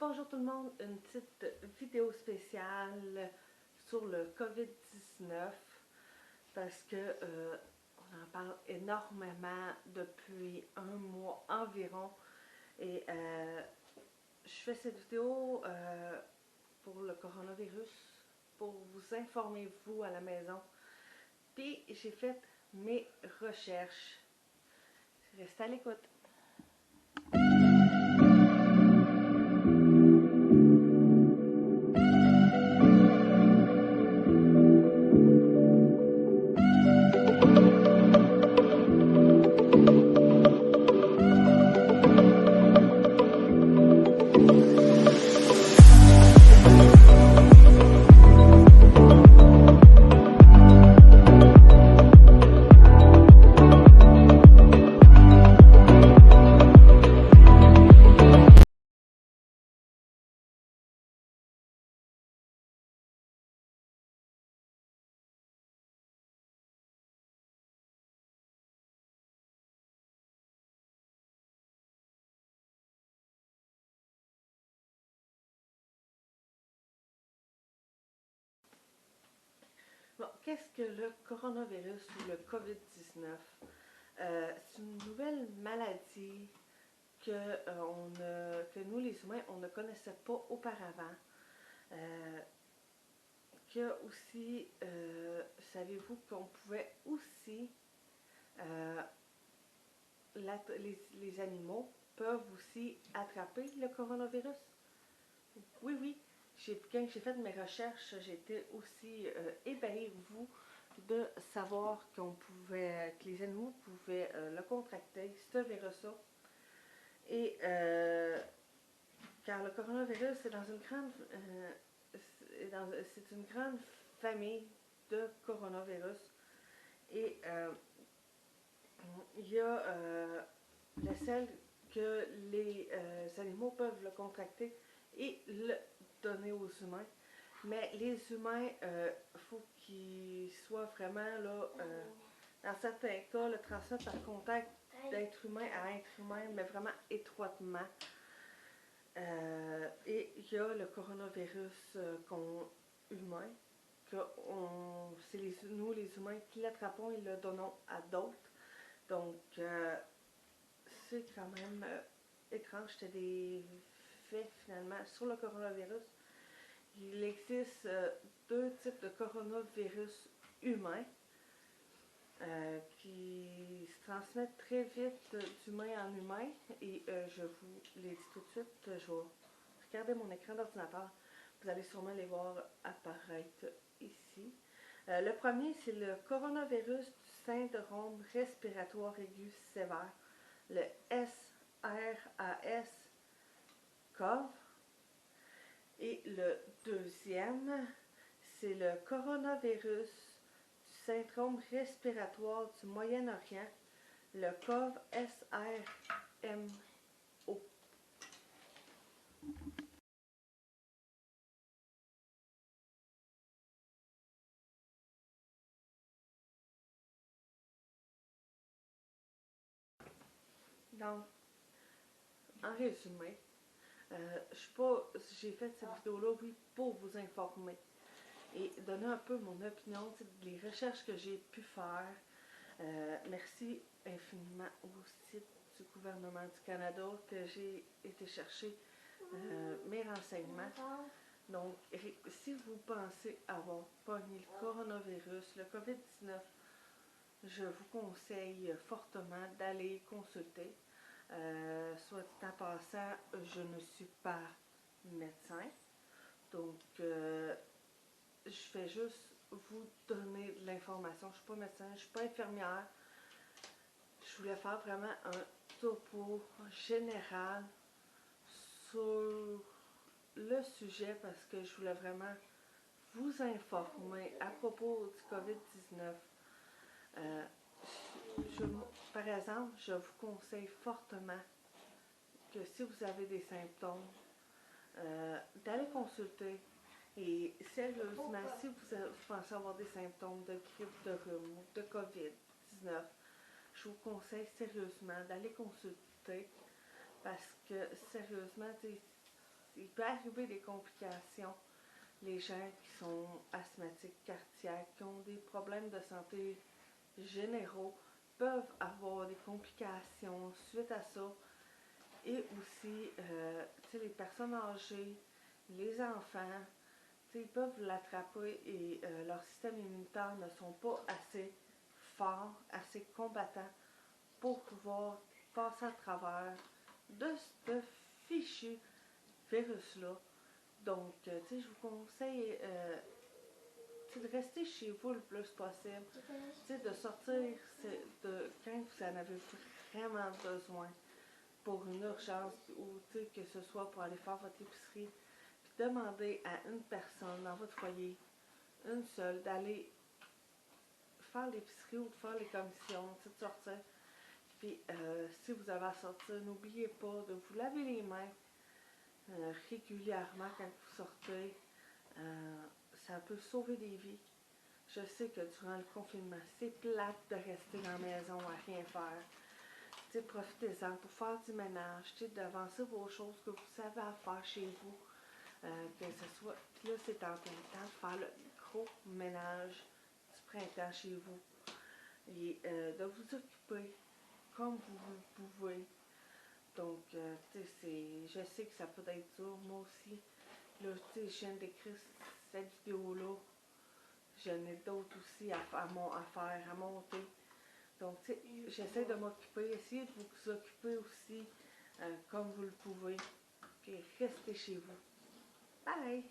Bonjour tout le monde, une petite vidéo spéciale sur le COVID-19 parce que on en parle énormément depuis un mois environ et je fais cette vidéo pour le coronavirus pour vous informer vous à la maison. Puis j'ai fait mes recherches. Restez à l'écoute. Bon, qu'est-ce que le coronavirus ou le COVID-19? C'est une nouvelle maladie que nous, les humains, on ne connaissait pas auparavant. Que aussi, savez-vous qu'on pouvait aussi, euh, les animaux peuvent aussi attraper le coronavirus? Oui, oui. Quand j'ai fait mes recherches, j'étais aussi ébahie, vous, de savoir que les animaux pouvaient le contracter, ce virus-là. Et car le coronavirus est dans une grande, c'est une grande famille de coronavirus. Et il y a la celle que les animaux peuvent le contracter et le donner aux humains. Mais les humains, faut qu'ils soient vraiment là, dans certains cas, le transfert par contact d'être humain à être humain, mais vraiment étroitement. Et il y a le coronavirus humain, que c'est nous les humains qui l'attrapons et le donnons à d'autres. Donc, c'est quand même étrange. C'était des faits finalement sur le coronavirus. Il existe deux types de coronavirus humains qui se transmettent très vite d'humain en humain. Et je vous les dis tout de suite. Je vais regarder mon écran d'ordinateur. Vous allez sûrement les voir apparaître ici. Le premier, c'est le coronavirus du syndrome respiratoire aigu sévère, le SRAS-CoV. Et le deuxième, c'est le coronavirus du syndrome respiratoire du Moyen-Orient, le CoV-SRMO. Donc, en résumé, j'ai fait cette vidéo-là, oui, pour vous informer et donner un peu mon opinion, les recherches que j'ai pu faire. Merci infiniment au site du gouvernement du Canada que j'ai été chercher mes renseignements. Donc, si vous pensez avoir pogné le coronavirus, le COVID-19, je vous conseille fortement d'aller consulter. Soit dit en passant, je ne suis pas médecin, donc je fais juste vous donner de l'information. Je ne suis pas médecin, je ne suis pas infirmière. Je voulais faire vraiment un topo général sur le sujet parce que je voulais vraiment vous informer à propos du COVID-19. Par exemple, je vous conseille fortement que si vous avez des symptômes, d'aller consulter. Et sérieusement, si vous pensez avoir des symptômes de grippe, de rhume, de COVID-19, je vous conseille sérieusement d'aller consulter parce que sérieusement, il peut arriver des complications. Les gens qui sont asthmatiques, cardiaques, qui ont des problèmes de santé généraux, peuvent avoir des complications suite à ça. Et aussi, les personnes âgées, les enfants, ils peuvent l'attraper et leur système immunitaire ne sont pas assez forts, assez combattants pour pouvoir passer à travers de ce fichu virus-là. Donc, je vous conseille de rester chez vous le plus possible, de sortir quand vous en avez vraiment besoin pour une urgence ou que ce soit pour aller faire votre épicerie, puis demander à une personne dans votre foyer, une seule, d'aller faire l'épicerie ou de faire les commissions, de sortir. Puis si vous avez à sortir, n'oubliez pas de vous laver les mains régulièrement quand vous sortez. Ça peut sauver des vies. Je sais que durant le confinement, c'est plate de rester dans la maison à rien faire. Profitez-en pour faire du ménage, d'avancer vos choses que vous savez à faire chez vous. Que ce soit, puis là, c'est en plein temps de faire le gros ménage du printemps chez vous. Et de vous occuper comme vous pouvez. Donc, je sais que ça peut être dur, moi aussi. Là, je viens d'écrire cette vidéo-là. J'en ai d'autres aussi à faire, à monter. Donc, j'essaie de m'occuper. Essayez de vous occuper aussi comme vous le pouvez. Puis, restez chez vous. Bye!